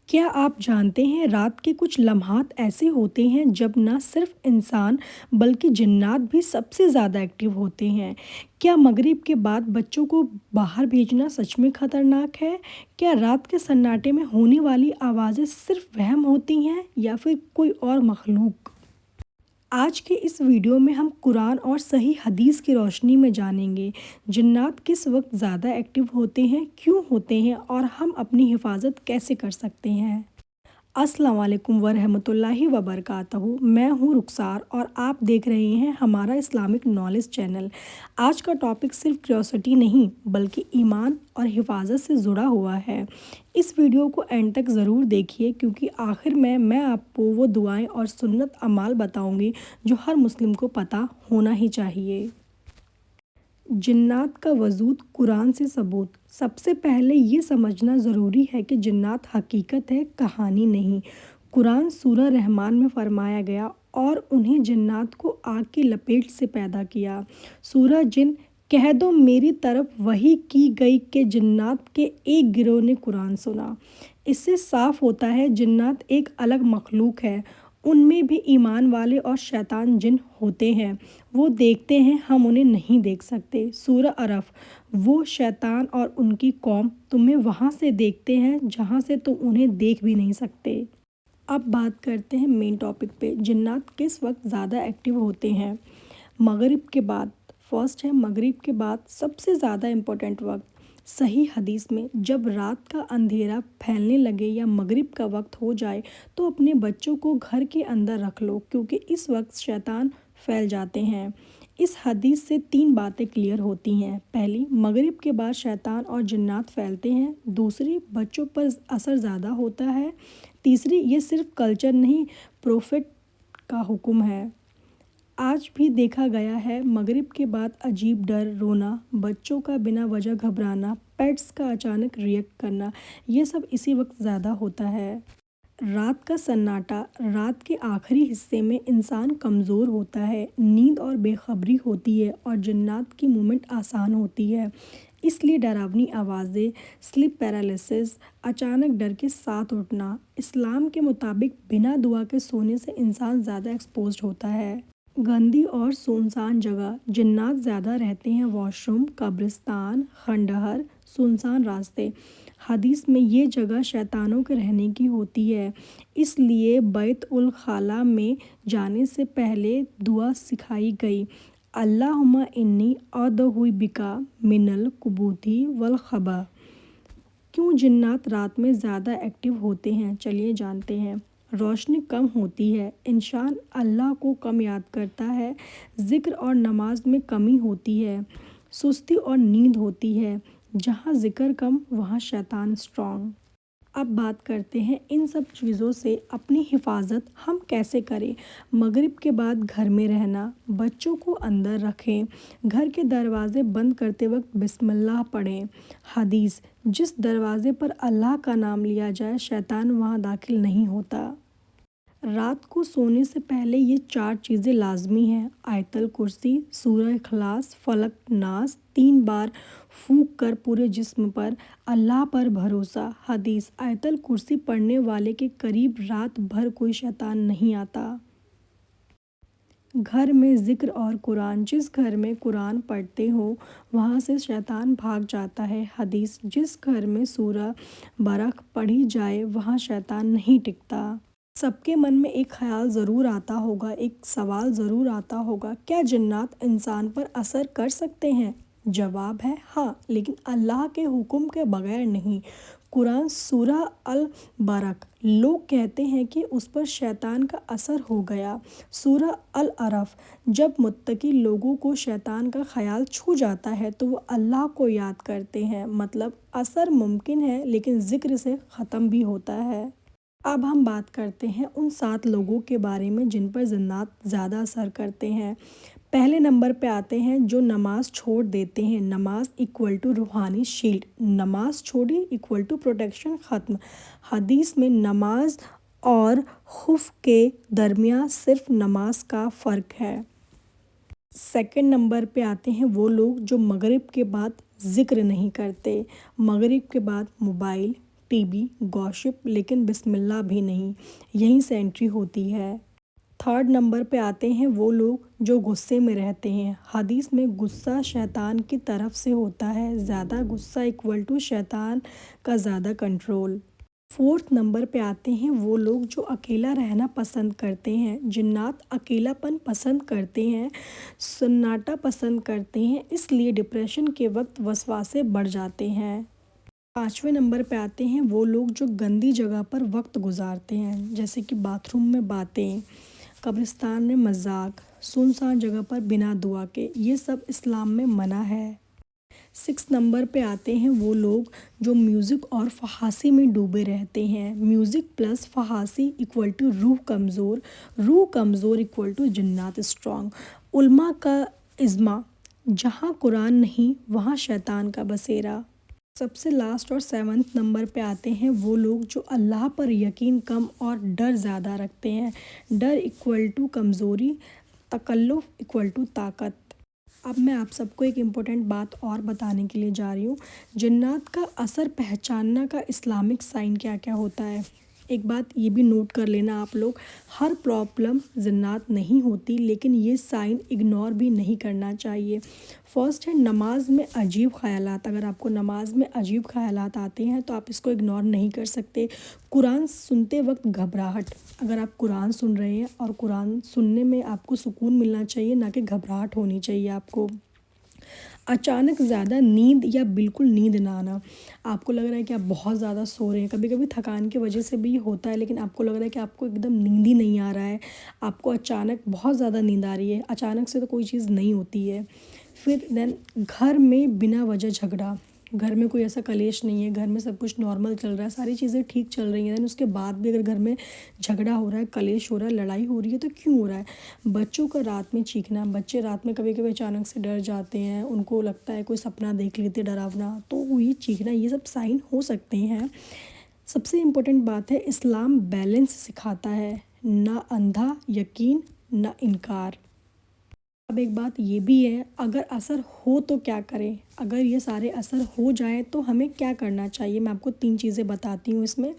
کیا آپ جانتے ہیں رات کے کچھ لمحات ایسے ہوتے ہیں جب نہ صرف انسان بلکہ جنات بھی سب سے زیادہ ایکٹیو ہوتے ہیں؟ کیا مغرب کے بعد بچوں کو باہر بھیجنا سچ میں خطرناک ہے؟ کیا رات کے سناٹے میں ہونے والی آوازیں صرف وہم ہوتی ہیں یا پھر کوئی اور مخلوق؟ آج کے اس ویڈیو میں ہم قرآن اور صحیح حدیث کی روشنی میں جانیں گے جنات کس وقت زیادہ ایکٹیو ہوتے ہیں، کیوں ہوتے ہیں اور ہم اپنی حفاظت کیسے کر سکتے ہیں۔ السلام علیکم ورحمۃ اللہ وبرکاتہ۔ میں ہوں رخسار اور آپ دیکھ رہے ہیں ہمارا اسلامک نالج چینل۔ آج کا ٹاپک صرف کیوریوسٹی نہیں بلکہ ایمان اور حفاظت سے جڑا ہوا ہے۔ اس ویڈیو کو اینڈ تک ضرور دیکھیے کیونکہ آخر میں آپ کو وہ دعائیں اور سنت اعمال بتاؤں گی جو ہر مسلم کو پتہ ہونا ہی چاہیے۔ جنات کا وجود قرآن سے ثبوت۔ سب سے پہلے یہ سمجھنا ضروری ہے کہ جنات حقیقت ہے، کہانی نہیں۔ قرآن سورہ رحمان میں فرمایا گیا اور انہیں جنات کو آگ کی لپیٹ سے پیدا کیا۔ سورہ جن کہہ دو میری طرف وحی کی گئی کہ جنات کے ایک گروہ نے قرآن سنا۔ اس سے صاف ہوتا ہے جنات ایک الگ مخلوق ہے۔ ان میں بھی ایمان والے اور شیطان جن ہوتے ہیں۔ وہ دیکھتے ہیں، ہم انہیں نہیں دیکھ سکتے۔ سورہ اعراف، وہ شیطان اور ان کی قوم تمہیں وہاں سے دیکھتے ہیں جہاں سے تم انہیں دیکھ بھی نہیں سکتے۔ اب بات کرتے ہیں مین ٹاپک پہ، جنات کس وقت زیادہ ایکٹیو ہوتے ہیں۔ مغرب کے بعد، فرسٹ ہے مغرب کے بعد سب سے زیادہ امپورٹنٹ وقت۔ صحیح حدیث میں جب رات کا اندھیرا پھیلنے لگے یا مغرب کا وقت ہو جائے تو اپنے بچوں کو گھر کے اندر رکھ لو کیونکہ اس وقت شیطان پھیل جاتے ہیں۔ اس حدیث سے 3 باتیں کلیئر ہوتی ہیں۔ پہلی، مغرب کے بعد شیطان اور جنات پھیلتے ہیں۔ دوسری، بچوں پر اثر زیادہ ہوتا ہے۔ تیسری، یہ صرف کلچر نہیں، پروفٹ کا حکم ہے۔ آج بھی دیکھا گیا ہے مغرب کے بعد عجیب ڈر، رونا، بچوں کا بنا وجہ گھبرانا، پیٹس کا اچانک ریئیکٹ کرنا، یہ سب اسی وقت زیادہ ہوتا ہے۔ رات کا سناٹا، رات کے آخری حصے میں انسان کمزور ہوتا ہے، نیند اور بے خبری ہوتی ہے اور جنات کی موومنٹ آسان ہوتی ہے۔ اس لیے ڈراؤنی آوازیں، سلیپ پیرالائسس، اچانک ڈر کے ساتھ اٹھنا۔ اسلام کے مطابق بنا دعا کے سونے سے انسان زیادہ ایکسپوزڈ ہوتا ہے۔ گندی اور سنسان جگہ، جنات زیادہ رہتے ہیں واش روم، قبرستان، کھنڈہر، سنسان راستے۔ حدیث میں یہ جگہ شیطانوں کے رہنے کی ہوتی ہے، اس لیے بیت الخلاء میں جانے سے پہلے دعا سکھائی گئی، اللہم انی اعوذ بک من الخبث والخبائث۔ کیوں جنات رات میں زیادہ ایکٹیو ہوتے ہیں، چلیے جانتے ہیں۔ روشنی کم ہوتی ہے، انسان اللہ کو کم یاد کرتا ہے، ذکر اور نماز میں کمی ہوتی ہے، سستی اور نیند ہوتی ہے۔ جہاں ذکر کم وہاں شیطان اسٹرانگ۔ اب بات کرتے ہیں ان سب چیزوں سے اپنی حفاظت ہم کیسے کریں۔ مغرب کے بعد گھر میں رہنا، بچوں کو اندر رکھیں، گھر کے دروازے بند کرتے وقت بسم اللہ پڑھیں۔ حدیث، جس دروازے پر اللہ کا نام لیا جائے شیطان وہاں داخل نہیں ہوتا۔ رات کو سونے سے پہلے یہ 4 چیزیں لازمی ہیں، آیت الکرسی، سورہ اخلاص، فلق، ناس 3 بار پھونک کر پورے جسم پر، اللہ پر بھروسہ۔ حدیث، آیت الکرسی پڑھنے والے کے قریب رات بھر کوئی شیطان نہیں آتا۔ گھر میں ذکر اور قرآن، جس گھر میں قرآن پڑھتے ہو وہاں سے شیطان بھاگ جاتا ہے۔ حدیث، جس گھر میں سورہ برق پڑھی جائے وہاں شیطان نہیں ٹکتا۔ سب کے من میں ایک خیال ضرور آتا ہوگا، ایک سوال ضرور آتا ہوگا، کیا جنات انسان پر اثر کر سکتے ہیں؟ جواب ہے ہاں، لیکن اللہ کے حکم کے بغیر نہیں۔ قرآن سورہ البرق، لوگ کہتے ہیں کہ اس پر شیطان کا اثر ہو گیا۔ سورہ الاعراف، جب متقی لوگوں کو شیطان کا خیال چھو جاتا ہے تو وہ اللہ کو یاد کرتے ہیں، مطلب اثر ممکن ہے لیکن ذکر سے ختم بھی ہوتا ہے۔ اب ہم بات کرتے ہیں ان 7 لوگوں کے بارے میں جن پر جنات زیادہ اثر کرتے ہیں۔ پہلے نمبر پہ آتے ہیں جو نماز چھوڑ دیتے ہیں۔ نماز = روحانی شیلڈ، نماز چھوڑی = پروٹیکشن ختم۔ حدیث میں نماز اور خوف کے درمیان صرف نماز کا فرق ہے۔ سیکنڈ نمبر پہ آتے ہیں وہ لوگ جو مغرب کے بعد ذکر نہیں کرتے۔ مغرب کے بعد موبائل، ٹی بی، گوسپ، لیکن بسم اللہ بھی نہیں، یہیں سے انٹری ہوتی ہے۔ تھرڈ نمبر پہ آتے ہیں وہ لوگ جو غصے میں رہتے ہیں۔ حدیث میں غصہ شیطان کی طرف سے ہوتا ہے، زیادہ غصہ اکول ٹو شیطان کا زیادہ کنٹرول۔ فورتھ نمبر پہ آتے ہیں وہ لوگ جو اکیلا رہنا پسند کرتے ہیں۔ جنات اکیلا پن پسند کرتے ہیں، سناٹا پسند کرتے ہیں، اس لیے ڈپریشن کے وقت وسواسے بڑھ جاتے ہیں۔ پانچویں نمبر پہ آتے ہیں وہ لوگ جو گندی جگہ پر وقت گزارتے ہیں، جیسے کہ باتھ روم میں باتیں، قبرستان میں مذاق، سنسان جگہ پر بنا دعا کے، یہ سب اسلام میں منع ہے۔ سکس نمبر پہ آتے ہیں وہ لوگ جو میوزک اور فحاشی میں ڈوبے رہتے ہیں۔ میوزک پلس فحاشی اکول ٹو روح کمزور، روح کمزور اکول ٹو جنات اسٹرانگ۔ علماء کا اجماع، جہاں قرآن نہیں وہاں شیطان کا بسیرا۔ سب سے لاسٹ اور سیونتھ نمبر پہ آتے ہیں وہ لوگ جو اللہ پر یقین کم اور ڈر زیادہ رکھتے ہیں۔ ڈر اکول ٹو کمزوری، تکلف اکول ٹو طاقت۔ اب میں آپ سب کو ایک امپورٹنٹ بات اور بتانے کے لیے جا رہی ہوں۔ جنات کا اثر پہچاننا کا اسلامک سائن کیا کیا ہوتا ہے۔ ایک بات یہ بھی نوٹ کر لینا آپ لوگ، ہر پرابلم جنات نہیں ہوتی، لیکن یہ سائن اگنور بھی نہیں کرنا چاہیے۔ فرسٹ ہے نماز میں عجیب خیالات۔ اگر آپ کو نماز میں عجیب خیالات آتے ہیں تو آپ اس کو اگنور نہیں کر سکتے۔ قرآن سنتے وقت گھبراہٹ، اگر آپ قرآن سن رہے ہیں اور قرآن سننے میں آپ کو سکون ملنا چاہیے، نہ کہ گھبراہٹ ہونی چاہیے آپ کو۔ اچانک زیادہ نیند یا بالکل نیند نہ آنا، آپ کو لگ رہا ہے کہ آپ بہت زیادہ سو رہے ہیں، کبھی کبھی تھکان کی وجہ سے بھی یہ ہوتا ہے، لیکن آپ کو لگ رہا ہے کہ آپ کو ایک دم نیند ہی نہیں آ رہا ہے، آپ کو اچانک بہت زیادہ نیند آ رہی ہے۔ اچانک سے تو کوئی چیز نہیں ہوتی ہے۔ پھر گھر میں بنا وجہ جھگڑا، گھر میں کوئی ایسا کلیش نہیں ہے، گھر میں سب کچھ نارمل چل رہا ہے، ساری چیزیں ٹھیک چل رہی ہیں، اس کے بعد بھی اگر گھر میں جھگڑا ہو رہا ہے، کلیش ہو رہا ہے، لڑائی ہو رہی ہے، تو کیوں ہو رہا ہے؟ بچوں کا رات میں چیخنا، بچے رات میں کبھی کبھی اچانک سے ڈر جاتے ہیں، ان کو لگتا ہے کوئی سپنا دیکھ لیتے ڈراونا، تو یہ چیخنا، یہ سب سائن ہو سکتے ہیں۔ سب سے امپورٹنٹ بات ہے، اسلام بیلنس سکھاتا ہے، نہ اندھا یقین نہ انکار۔ اب ایک بات یہ بھی ہے، اگر اثر ہو تو کیا کریں؟ اگر یہ سارے اثر ہو جائیں تو ہمیں کیا کرنا چاہیے؟ میں آپ کو 3 چیزیں بتاتی ہوں اس میں۔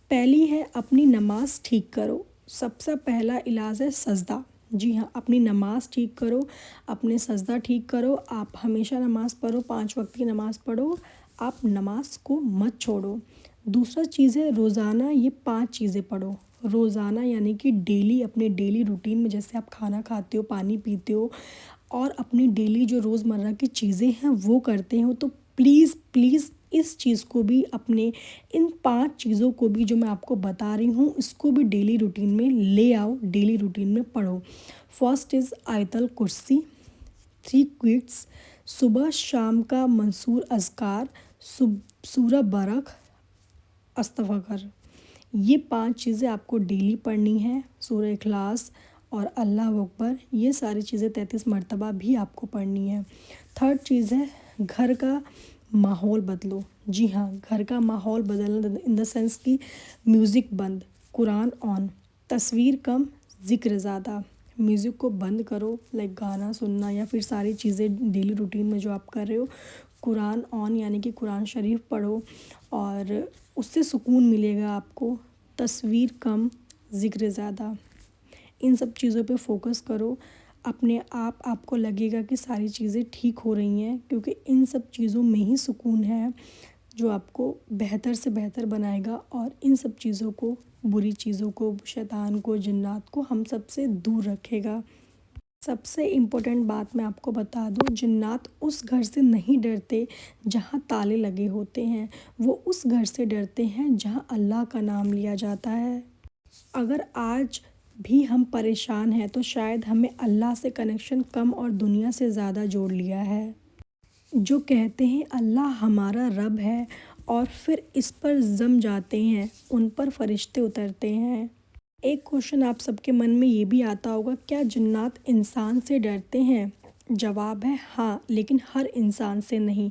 پہلی ہے اپنی نماز ٹھیک کرو۔ سب سے پہلا علاج ہے سجدہ۔ جی ہاں، اپنی نماز ٹھیک کرو، اپنے سجدہ ٹھیک کرو، آپ ہمیشہ نماز پڑھو، 5 وقت کی نماز پڑھو، آپ نماز کو مت چھوڑو۔ دوسرا چیز ہے روزانہ یہ 5 چیزیں پڑھو۔ روزانہ یعنی کہ ڈیلی، اپنے ڈیلی روٹین میں، جیسے آپ کھانا کھاتے ہو، پانی پیتے ہو اور اپنی ڈیلی جو روزمرہ کی چیزیں ہیں وہ کرتے ہو، تو پلیز پلیز اس چیز کو بھی، اپنے ان 5 چیزوں کو بھی جو میں آپ کو بتا رہی ہوں، اس کو بھی ڈیلی روٹین میں لے آؤ، ڈیلی روٹین میں پڑھو۔ فرسٹ از آیت الکرسی، 3 کوئٹس، صبح شام کا منصور اذکار، سورہ برق، استغفار۔ یہ 5 چیزیں آپ کو ڈیلی پڑھنی ہیں۔ سورہ اخلاص اور اللہ اکبر، یہ ساری چیزیں 33 مرتبہ بھی آپ کو پڑھنی ہے۔ تھرڈ چیز ہے گھر کا ماحول بدلو۔ جی ہاں، گھر کا ماحول بدلنا ان دا سینس کی میوزک بند، قرآن آن، تصویر کم، ذکر زیادہ۔ میوزک کو بند کرو، لائک گانا سننا یا پھر ساری چیزیں ڈیلی روٹین میں جو آپ کر رہے ہو، قرآن آن یعنی کہ قرآن شریف پڑھو اور اس سے سکون ملے گا آپ کو۔ تصویر کم، ذکر زیادہ، ان سب چیزوں پہ فوکس کرو، اپنے آپ کو لگے گا کہ ساری چیزیں ٹھیک ہو رہی ہیں، کیونکہ ان سب چیزوں میں ہی سکون ہے جو آپ کو بہتر سے بہتر بنائے گا، اور ان سب چیزوں کو، بری چیزوں کو، شیطان کو، جنات کو ہم سب سے دور رکھے گا۔ سب سے امپورٹنٹ بات میں آپ کو بتا دوں، جنات اس گھر سے نہیں ڈرتے جہاں تالے لگے ہوتے ہیں، وہ اس گھر سے ڈرتے ہیں جہاں اللہ کا نام لیا جاتا ہے۔ اگر آج بھی ہم پریشان ہیں تو شاید ہمیں اللہ سے کنیکشن کم اور دنیا سے زیادہ جوڑ لیا ہے۔ جو کہتے ہیں اللہ ہمارا رب ہے اور پھر اس پر جم جاتے ہیں، ان پر فرشتے اترتے ہیں۔ ایک کوشچن آپ سب کے من میں یہ بھی آتا ہوگا، کیا جنات انسان سے ڈرتے ہیں؟ جواب ہے ہاں، لیکن ہر انسان سے نہیں۔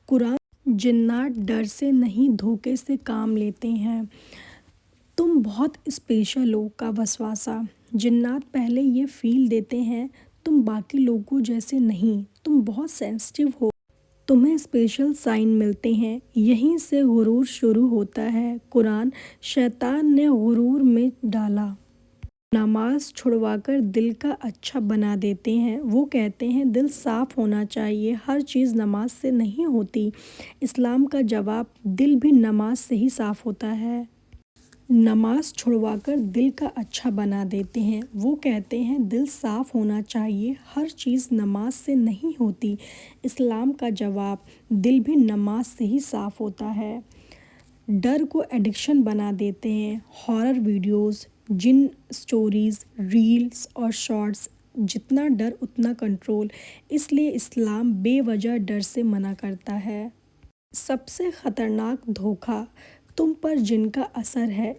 قرآن، جنات ڈر سے نہیں دھوکے سے کام لیتے ہیں، تم بہت اسپیشل ہو کا وسواسہ۔ جنات پہلے یہ فیل دیتے ہیں، تم باقی لوگوں جیسے نہیں، تم بہت سینسٹیو ہو۔ تمہیں اسپیشل سائن ملتے ہیں، یہیں سے غرور شروع ہوتا ہے۔ قرآن۔ شیطان نے غرور میں ڈالا۔ نماز چھڑوا کر دل کا اچھا بنا دیتے ہیں۔ وہ کہتے ہیں دل صاف ہونا چاہیے، ہر چیز نماز سے نہیں ہوتی۔ اسلام کا جواب، دل بھی نماز سے ہی صاف ہوتا ہے۔ نماز چھڑوا کر دل کا اچھا بنا دیتے ہیں۔ وہ کہتے ہیں دل صاف ہونا چاہیے، ہر چیز نماز سے نہیں ہوتی۔ اسلام کا جواب، دل بھی نماز سے ہی صاف ہوتا ہے۔ ڈر کو ایڈکشن بنا دیتے ہیں۔ ہارر ویڈیوز، جن اسٹوریز، ریلز اور شارٹس، جتنا ڈر اتنا کنٹرول۔ اس لیے اسلام بے وجہ ڈر سے منع کرتا ہے۔ سب سے خطرناک دھوکہ تم پر جن کا اثر ہے۔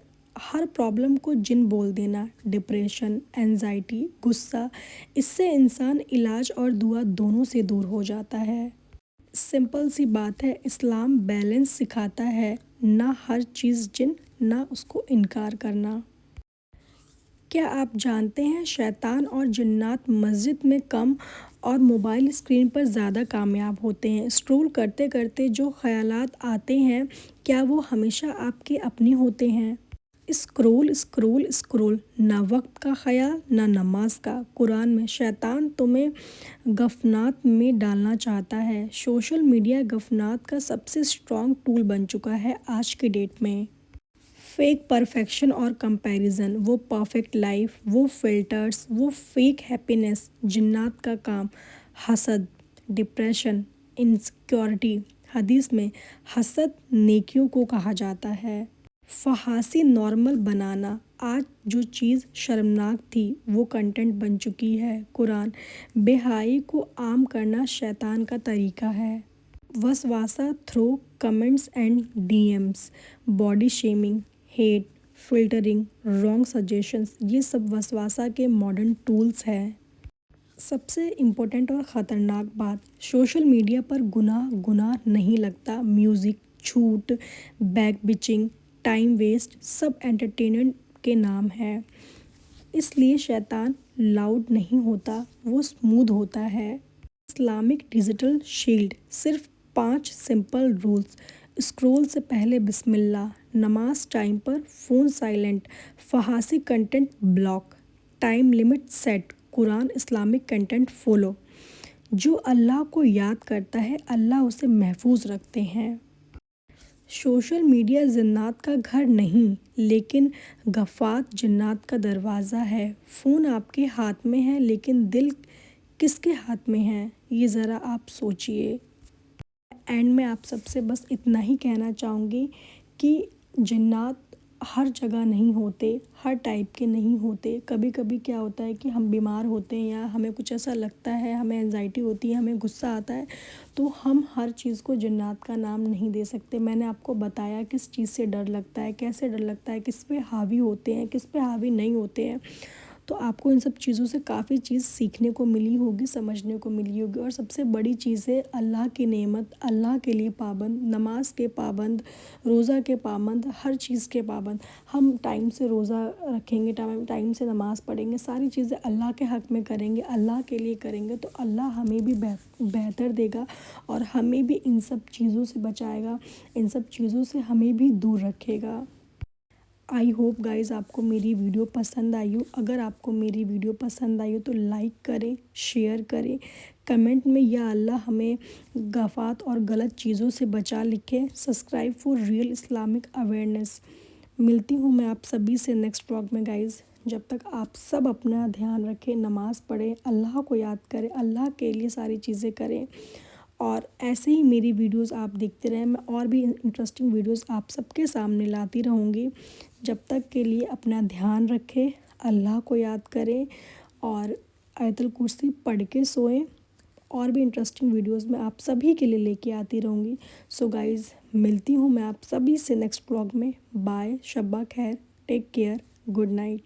ہر پرابلم کو جن بول دینا، ڈپریشن، اینزائٹی، غصہ، اس سے انسان علاج اور دعا دونوں سے دور ہو جاتا ہے۔ سمپل سی بات ہے، اسلام بیلنس سکھاتا ہے، نہ ہر چیز جن، نہ اس کو انکار کرنا۔ کیا آپ جانتے ہیں شیطان اور جنات مسجد میں کم اور موبائل اسکرین پر زیادہ کامیاب ہوتے ہیں؟ اسکرول کرتے کرتے جو خیالات آتے ہیں، کیا وہ ہمیشہ آپ کے اپنے ہوتے ہیں؟ اسکرول اسکرول اسکرول، نہ وقت کا خیال نہ نماز کا۔ قرآن میں شیطان تمہیں غفلت میں ڈالنا چاہتا ہے۔ سوشل میڈیا غفلت کا سب سے اسٹرانگ ٹول بن چکا ہے آج کی ڈیٹ میں۔ فیک پرفیکشن اور کمپیریزن، وہ پرفیکٹ لائف، وہ فلٹرز، وہ فیک ہیپینس۔ جنات کا کام، حسد، ڈپریشن، انسیکیورٹی۔ حدیث میں حسد نیکیوں کو کہا جاتا ہے۔ فحاشی نارمل بنانا، آج جو چیز شرمناک تھی وہ کنٹینٹ بن چکی ہے۔ قرآن۔ بے حیائی کو عام کرنا شیطان کا طریقہ ہے۔ وسوسہ through comments and DMs, body shaming, hate, filtering, wrong suggestions, یہ سب وسوسہ کے ماڈرن ٹولز ہیں۔ سب سے امپورٹنٹ اور خطرناک بات، سوشل میڈیا پر گناہ نہیں لگتا۔ میوزک، جھوٹ، بیک بچنگ، ٹائم ویسٹ، سب انٹرٹینمنٹ کے نام ہے۔ اس لیے شیطان لاؤڈ نہیں ہوتا، وہ اسموتھ ہوتا ہے۔ اسلامک ڈیجیٹل شیلڈ، صرف 5 سمپل رولز۔ اسکرول سے پہلے بسم اللہ، نماز ٹائم پر، فون سائلنٹ، فحاشی content block, time limit set. قرآن۔ اسلامک کنٹینٹ فالو، جو اللہ کو یاد کرتا ہے اللہ اسے محفوظ رکھتے ہیں۔ سوشل میڈیا جنات کا گھر نہیں، لیکن غفلت جنات کا دروازہ ہے۔ فون آپ کے ہاتھ میں ہے لیکن دل کس کے ہاتھ میں ہے، یہ ذرا آپ سوچئے۔ اینڈ میں آپ سب سے بس اتنا ہی کہنا چاہوں گی کہ جنات ہر جگہ نہیں ہوتے، ہر ٹائپ کے نہیں ہوتے۔ کبھی کبھی کیا ہوتا ہے کہ ہم بیمار ہوتے ہیں یا ہمیں کچھ ایسا لگتا ہے، ہمیں اینزائٹی ہوتی ہے، ہمیں غصہ آتا ہے، تو ہم ہر چیز کو جنات کا نام نہیں دے سکتے۔ میں نے آپ کو بتایا کس چیز سے ڈر لگتا ہے، کیسے ڈر لگتا ہے، کس پہ حاوی ہوتے ہیں، کس پہ حاوی نہیں ہوتے ہیں۔ تو آپ کو ان سب چیزوں سے کافی چیز سیکھنے کو ملی ہوگی، سمجھنے کو ملی ہوگی۔ اور سب سے بڑی چیز ہے اللہ کی نعمت، اللہ کے لیے پابند، نماز کے پابند، روزہ کے پابند، ہر چیز کے پابند۔ ہم ٹائم سے روزہ رکھیں گے، ٹائم سے نماز پڑھیں گے، ساری چیزیں اللہ کے حق میں کریں گے، اللہ کے لیے کریں گے، تو اللہ ہمیں بھی بہتر دے گا اور ہمیں بھی ان سب چیزوں سے بچائے گا، ان سب چیزوں سے ہمیں بھی دور رکھے گا۔ آئی ہوپ گائز آپ کو میری ویڈیو پسند آئی ہو۔ اگر آپ کو میری ویڈیو پسند آئی ہو تو لائک کریں، شیئر کریں، کمنٹ میں یا اللہ ہمیں غفلت اور غلط چیزوں سے بچا لکھیں۔ Subscribe for real Islamic awareness. ملتی ہوں میں آپ سبھی سے نیکسٹ ولاگ میں گائز۔ جب تک آپ سب اپنا دھیان رکھیں، نماز پڑھیں، اللہ کو یاد کریں، اللہ کے لیے ساری چیزیں کریں، اور ایسے ہی میری ویڈیوز آپ دیکھتے رہیں۔ میں اور بھی انٹرسٹنگ ویڈیوز آپ سب کے سامنے لاتی رہوں گی۔ جب تک کے لیے اپنا دھیان رکھیں، اللہ کو یاد کریں اور آیت الکرسی پڑھ کے سوئیں۔ اور بھی انٹرسٹنگ ویڈیوز میں آپ سبھی کے لیے لے کے آتی رہوں گی۔ سو گائز، ملتی ہوں میں آپ سبھی سے نیکسٹ ولاگ میں۔ بائے، شب خیر، ٹیک کیئر، گڈ نائٹ۔